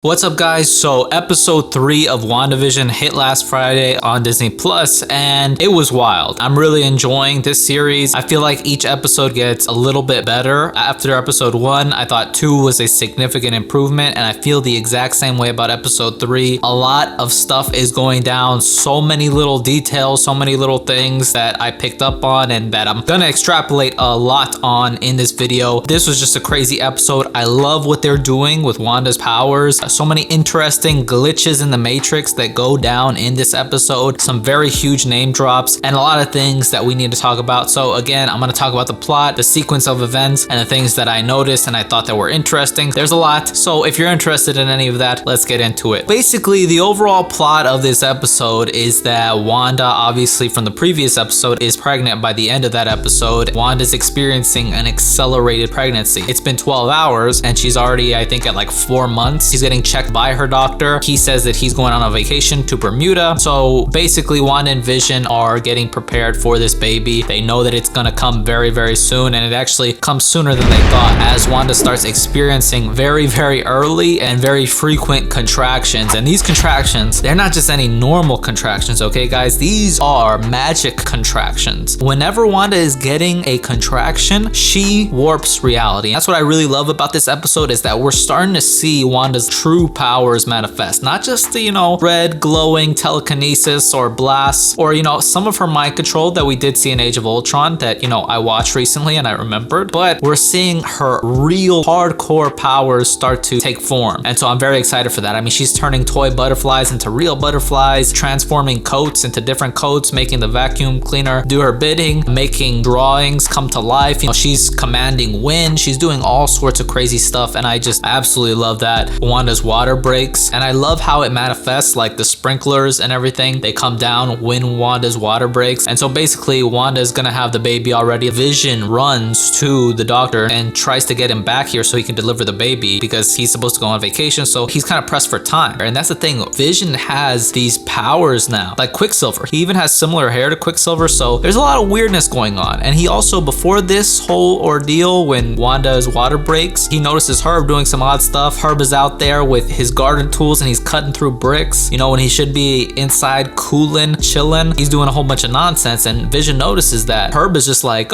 What's up, guys? So episode 3 of WandaVision hit last Friday on Disney Plus, and it was wild. I'm really enjoying this series. I feel like each episode gets a little bit better. After episode 1, I thought 2 was a significant improvement, and I feel the exact same way about episode 3. A lot of stuff is going down, so many little details, so many little things that I picked up on and that I'm gonna extrapolate a lot on in this video. This was just a crazy episode. I love what they're doing with Wanda's powers. So many interesting glitches in the Matrix that go down in this episode, some very huge name drops, and a lot of things that we need to talk about. So again, I'm going to talk about the plot, the sequence of events, and the things that I noticed and I thought that were interesting. There's a lot, so if you're interested in any of that, let's get into it. Basically, the overall plot of this episode is that Wanda, obviously from the previous episode, is pregnant by the end of that episode. Wanda's experiencing an accelerated pregnancy. It's been 12 hours and she's already, I think, at like 4 months. She's getting checked by her doctor. He says that he's going on a vacation to Bermuda. So basically, Wanda and Vision are getting prepared for this baby. They know that it's gonna come very, very soon, and it actually comes sooner than they thought as Wanda starts experiencing very, very early and very frequent contractions. And these contractions, they're not just any normal contractions, okay, guys? These are magic contractions. Whenever Wanda is getting a contraction, she warps reality. That's what I really love about this episode, is that we're starting to see Wanda's true powers manifest. Not just the, red glowing telekinesis or blasts, or, some of her mind control that we did see in Age of Ultron that, I watched recently and I remembered, but we're seeing her real hardcore powers start to take form. And so I'm very excited for that. I mean, she's turning toy butterflies into real butterflies, transforming coats into different coats, making the vacuum cleaner do her bidding, making drawings come to life. She's commanding wind. She's doing all sorts of crazy stuff, and I just absolutely love that. Wanda's water breaks, and I love how it manifests, like the sprinklers and everything. They come down when Wanda's water breaks, and so basically Wanda's gonna have the baby already. Vision runs to the doctor and tries to get him back here so he can deliver the baby because he's supposed to go on vacation, so he's kind of pressed for time. And that's the thing, Vision has these powers now, like Quicksilver. He even has similar hair to Quicksilver, so there's a lot of weirdness going on. And he also, before this whole ordeal, when Wanda's water breaks, he notices Herb doing some odd stuff. Herb is out there with his garden tools and he's cutting through bricks, when he should be inside cooling, chilling. He's doing a whole bunch of nonsense, and Vision notices that. Herb is just like,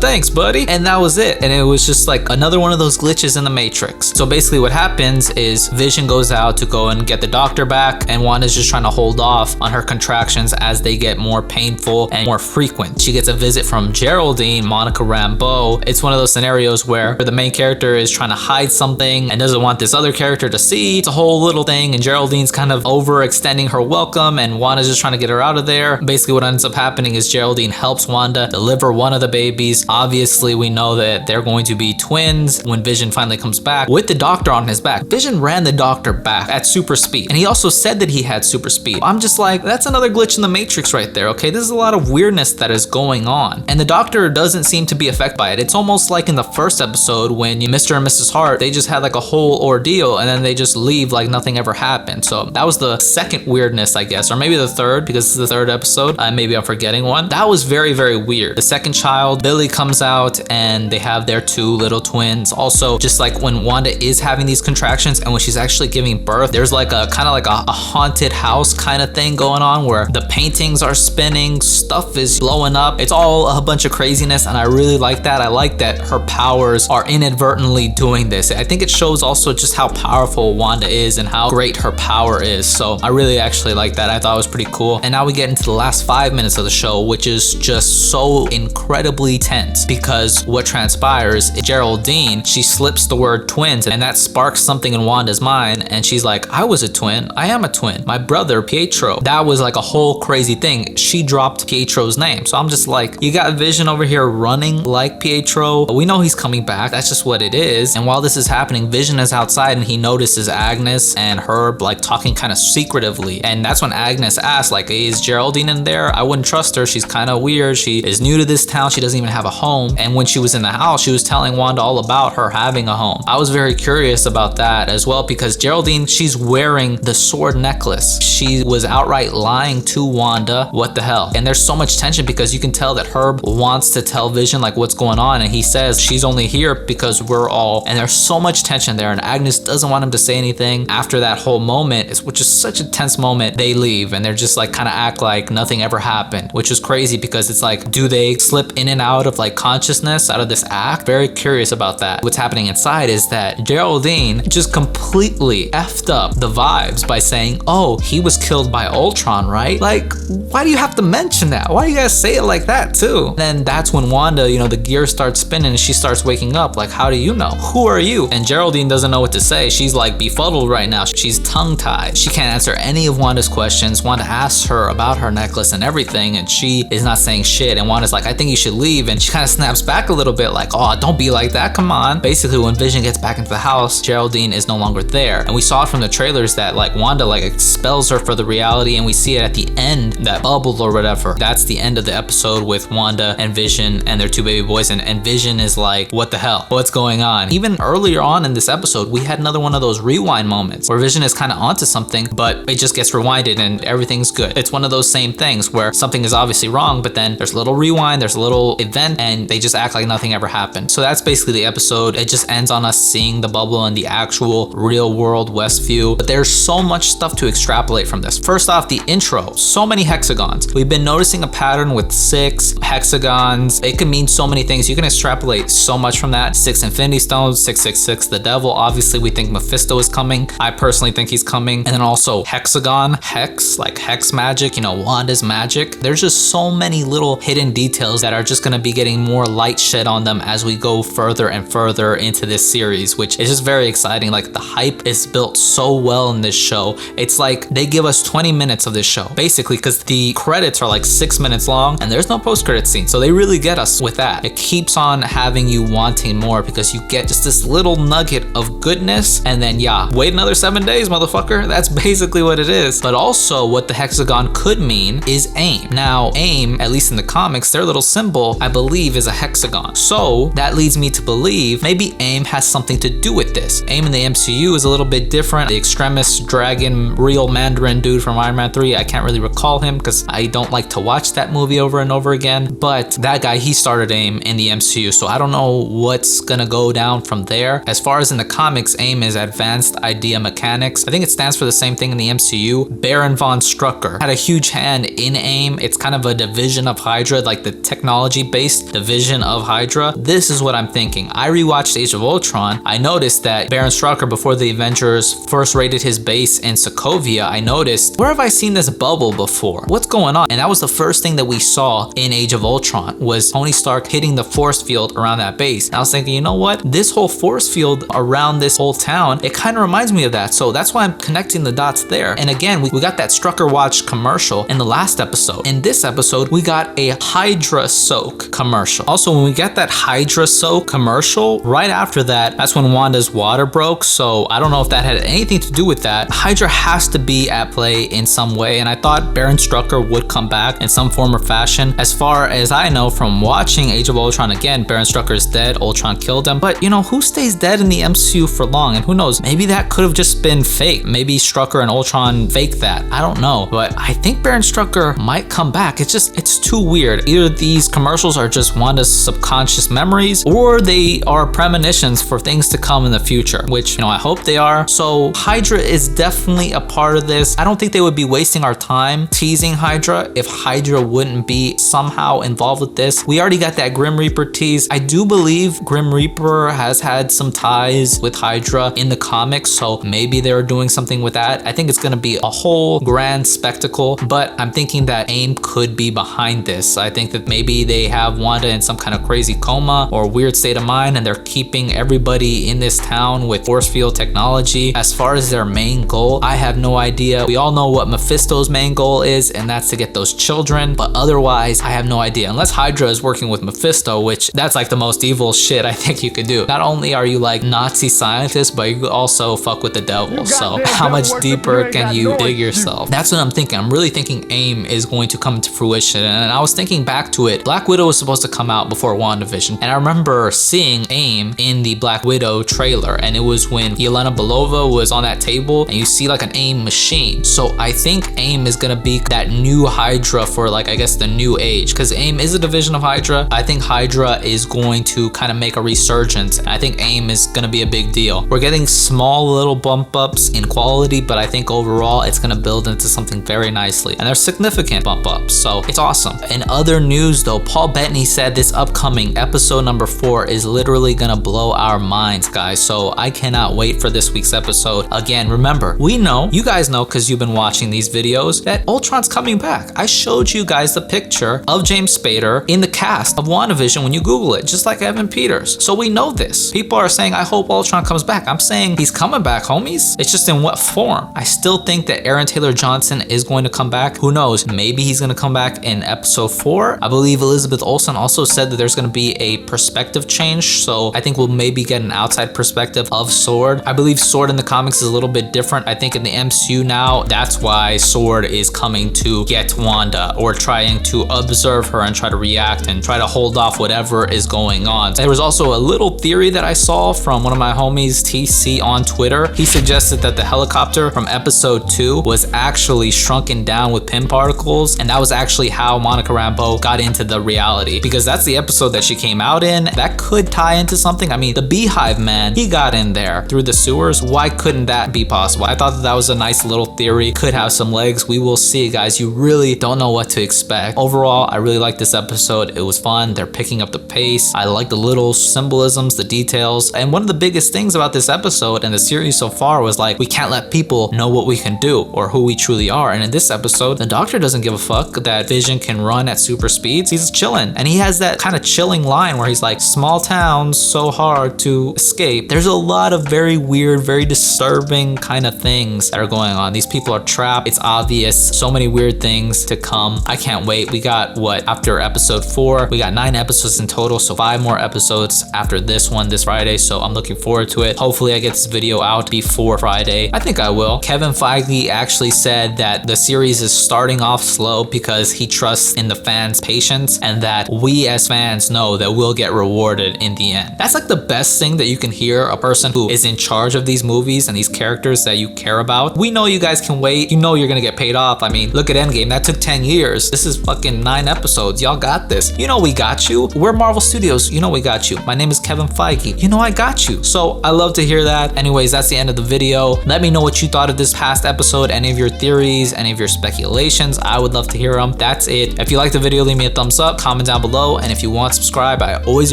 thanks, buddy. And that was it. And it was just like another one of those glitches in the Matrix. So basically what happens is Vision goes out to go and get the doctor back, and Wanda's just trying to hold off on her contractions as they get more painful and more frequent. She gets a visit from Geraldine, Monica Rambeau. It's one of those scenarios where the main character is trying to hide something and doesn't want this other character to see. It's a whole little thing, and Geraldine's kind of overextending her welcome, and Wanda's just trying to get her out of there. Basically what ends up happening is Geraldine helps Wanda deliver one of the babies. Obviously we know that they're going to be twins when Vision finally comes back with the doctor on his back. Vision ran the doctor back at super speed, and he also said that he had super speed. I'm just like, that's another glitch in the Matrix right there, okay? This is a lot of weirdness that is going on, and the doctor doesn't seem to be affected by it. It's almost like in the first episode when Mr. and Mrs. Hart, they just had like a whole ordeal and then they just leave like nothing ever happened. So that was the second weirdness, I guess, or maybe the third, because this is the third episode. Maybe I'm forgetting one. That was very, very weird. The second child, Billy, comes out and they have their 2 little twins. Also, just like when Wanda is having these contractions and when she's actually giving birth, there's like a kind of like a haunted house kind of thing going on where the paintings are spinning, stuff is blowing up. It's all a bunch of craziness, and I really like that. I like that her powers are inadvertently doing this. I think it shows also just how powerful Wanda is and how great her power is. So I really actually like that. I thought it was pretty cool. And now we get into the last 5 minutes of the show, which is just so incredibly tense, because what transpires is Geraldine, she slips the word twins, and that sparks something in Wanda's mind, and she's like, I was a twin. I am a twin. My brother Pietro. That was like a whole crazy thing. She dropped Pietro's name. So I'm just like, you got Vision over here running like Pietro. We know he's coming back. That's just what it is. And while this is happening, Vision is outside and he notices Agnes and Herb like talking kind of secretively. And that's when Agnes asks, like, hey, is Geraldine in there? I wouldn't trust her. She's kind of weird. She is new to this town. She doesn't even have a home. And when she was in the house, she was telling Wanda all about her having a home. I was very curious about that as well, because Geraldine, she's wearing the sword necklace. She was outright lying to Wanda. What the hell? And there's so much tension because you can tell that Herb wants to tell Vision like what's going on, and he says she's only here because we're all, and there's so much tension there, and Agnes doesn't want to him to say anything. After that whole moment, which is such a tense moment, they leave and they're just like kind of act like nothing ever happened, which is crazy because it's like, do they slip in and out of like consciousness out of this act? Very curious about that. What's happening inside is that Geraldine just completely effed up the vibes by saying, oh, he was killed by Ultron, right? Like, why do you have to mention that? Why do you guys say it like that too? Then that's when Wanda, you know, the gears start spinning and she starts waking up. Like, how do you know? Who are you? And Geraldine doesn't know what to say. She's like befuddled right now. She's tongue-tied. She can't answer any of Wanda's questions. Wanda asks her about her necklace and everything, and she is not saying shit. And Wanda's like, I think you should leave. And she kind of snaps back a little bit like, oh, don't be like that. Come on. Basically, when Vision gets back into the house, Geraldine is no longer there. And we saw it from the trailers that like Wanda like expels her for the reality, and we see it at the end, that bubble or whatever. That's the end of the episode with Wanda and Vision and their two baby boys, and Vision is like, what the hell? What's going on? Even earlier on in this episode, we had another one of those rewind moments where Vision is kind of onto something, but it just gets rewinded and everything's good. It's one of those same things where something is obviously wrong, but then there's a little rewind, there's a little event, and they just act like nothing ever happened. So that's basically the episode. It just ends on us seeing the bubble and the actual real world Westview. But there's so much stuff to extrapolate from this. First off, the intro, so many hexagons. We've been noticing a pattern with 6 hexagons. It can mean so many things. You can extrapolate so much from that. 6 Infinity Stones, 666, the devil. Obviously, we think Mephisto is coming. I personally think he's coming. And then also hexagon, hex, like hex magic, you know, Wanda's magic. There's just so many little hidden details that are just gonna be getting more light shed on them as we go further and further into this series, which is just very exciting. Like, the hype is built so well in this show. It's like they give us 20 minutes of this show, basically, because the credits are like 6 minutes long and there's no post-credit scene. So they really get us with that. It keeps on having you wanting more because you get just this little nugget of goodness, and then yeah, wait another 7 days, motherfucker. That's basically what it is. But also what the hexagon could mean is AIM. Now, AIM, at least in the comics, their little symbol, I believe, is a hexagon. So that leads me to believe maybe AIM has something to do with this. AIM in the MCU is a little bit different. The extremist dragon real Mandarin dude from Iron Man 3, I can't really recall him because I don't like to watch that movie over and over again, but that guy, he started AIM in the MCU, so I don't know what's gonna go down from there. As far as in the comics, AIM is Advanced Idea Mechanics. I think it stands for the same thing in the MCU. Baron von Strucker had a huge hand in AIM. It's kind of a division of Hydra, like the technology-based division of Hydra. This is what I'm thinking. I rewatched Age of Ultron. I noticed that Baron Strucker, before the Avengers first raided his base in Sokovia, I noticed, where have I seen this bubble before? What's going on? And that was the first thing that we saw in Age of Ultron, was Tony Stark hitting the force field around that base. And I was thinking, you know what? This whole force field around this whole town, it kind of reminds me of that. So that's why I'm connecting the dots there. And again, we got that Strucker Watch commercial in the last episode. In this episode, we got a Hydra Soak commercial. Also, when we get that Hydra Soak commercial, right after that, that's when Wanda's water broke. So I don't know if that had anything to do with that. Hydra has to be at play in some way. And I thought Baron Strucker would come back in some form or fashion. As far as I know from watching Age of Ultron, again, Baron Strucker is dead. Ultron killed him. But you know, who stays dead in the MCU for long? And who knows? Maybe that could have just been fake. Maybe Strucker and Ultron faked that. I don't know. But I think Baron Strucker might come back. It's too weird. Either these commercials are just Wanda's subconscious memories, or they are premonitions for things to come in the future, which, you know, I hope they are. So Hydra is definitely a part of this. I don't think they would be wasting our time teasing Hydra if Hydra wouldn't be somehow involved with this. We already got that Grim Reaper tease. I do believe Grim Reaper has had some ties with Hydra in the comics, so maybe they're doing something with that. I think it's gonna be a whole grand spectacle, but I'm thinking that AIM could be behind this. I think that maybe they have Wanda in some kind of crazy coma or weird state of mind, and they're keeping everybody in this town with force field technology. As far as their main goal, I have no idea. We all know what Mephisto's main goal is, and that's to get those children, but otherwise, I have no idea. Unless Hydra is working with Mephisto, which that's like the most evil shit I think you could do. Not only are you like Nazi scientists, but you also fuck with the devil. So how much deeper can you dig yourself? That's what I'm thinking. I'm really thinking AIM is going to come to fruition. And I was thinking back to it. Black Widow was supposed to come out before WandaVision. And I remember seeing AIM in the Black Widow trailer. And it was when Yelena Belova was on that table and you see like an AIM machine. So I think AIM is going to be that new Hydra for like, I guess, the new age. Because AIM is a division of Hydra. I think Hydra is going to kind of make a resurgence. I think AIM is going to be a big deal. We're getting small little bump ups in quality, but I think overall it's gonna build into something very nicely. And there's significant bump ups, so it's awesome. In other news though, Paul Bettany said this upcoming episode number 4 is literally gonna blow our minds, guys. So I cannot wait for this week's episode. Again, remember, we know, you guys know because you've been watching these videos, that Ultron's coming back. I showed you guys the picture of James Spader in the cast of WandaVision when you Google it, just like Evan Peters. So we know this. People are saying, I hope Ultron comes back. I'm saying he's coming back, homies. It's just in what form. I still think that Aaron Taylor Johnson is going to come back. Who knows? Maybe he's going to come back in episode 4. I believe Elizabeth Olsen also said that there's going to be a perspective change. So I think we'll maybe get an outside perspective of Sword. I believe Sword in the comics is a little bit different. I think in the MCU now, that's why Sword is coming to get Wanda, or trying to observe her and try to react and try to hold off whatever is going on. There was also a little theory that I saw from one of my homies, TC, on Twitter. He suggested that the helicopter from episode 2 was actually shrunken down with pin particles, and that was actually how Monica Rambeau got into the reality, because that's the episode that she came out in. That could tie into something. I mean, the Beehive Man, he got in there through the sewers. Why couldn't that be possible? I thought that was a nice little theory. Could have some legs. We will see, guys. You really don't know what to expect. Overall, I really like this episode. It was fun. They're picking up the pace. I like the little symbolisms, the details. And one of the biggest things about this episode and the series so far was like, we can't let people know what we can do or who we truly are. And in this episode, the Doctor doesn't give a fuck that Vision can run at super speeds. He's chilling. And he has that kind of chilling line where he's like, small towns, so hard to escape. There's a lot of very weird, very disturbing kind of things that are going on. These people are trapped. It's obvious. So many weird things to come. I can't wait. We got what, after episode 4, we got 9 episodes in total. So 5 more episodes after this one this Friday. So I'm looking forward to it. Hopefully I get this video out before Friday. I think I will. Kevin Feige actually said that the series is starting off slow because he trusts in the fans' patience, and that we as fans know that we'll get rewarded in the end. That's like the best thing that you can hear a person who is in charge of these movies and these characters that you care about. We know you guys can wait. You know you're gonna get paid off. I mean, look at Endgame. That took 10 years. This is fucking 9 episodes. Y'all got this. You know we got you. We're Marvel Studios. You know we got you. My name is Kevin Feige. You know I got you. So I love to hear that. Anyways, that's the end of the video. Let me know what you thought of this past episode. Any of your theories, any of your speculations. I would love to hear them. That's it. If you liked the video, leave me a thumbs up, comment down below, and if you want, subscribe. I always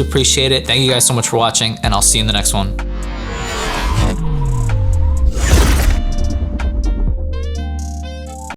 appreciate it. Thank you guys so much for watching, and I'll see you in the next one.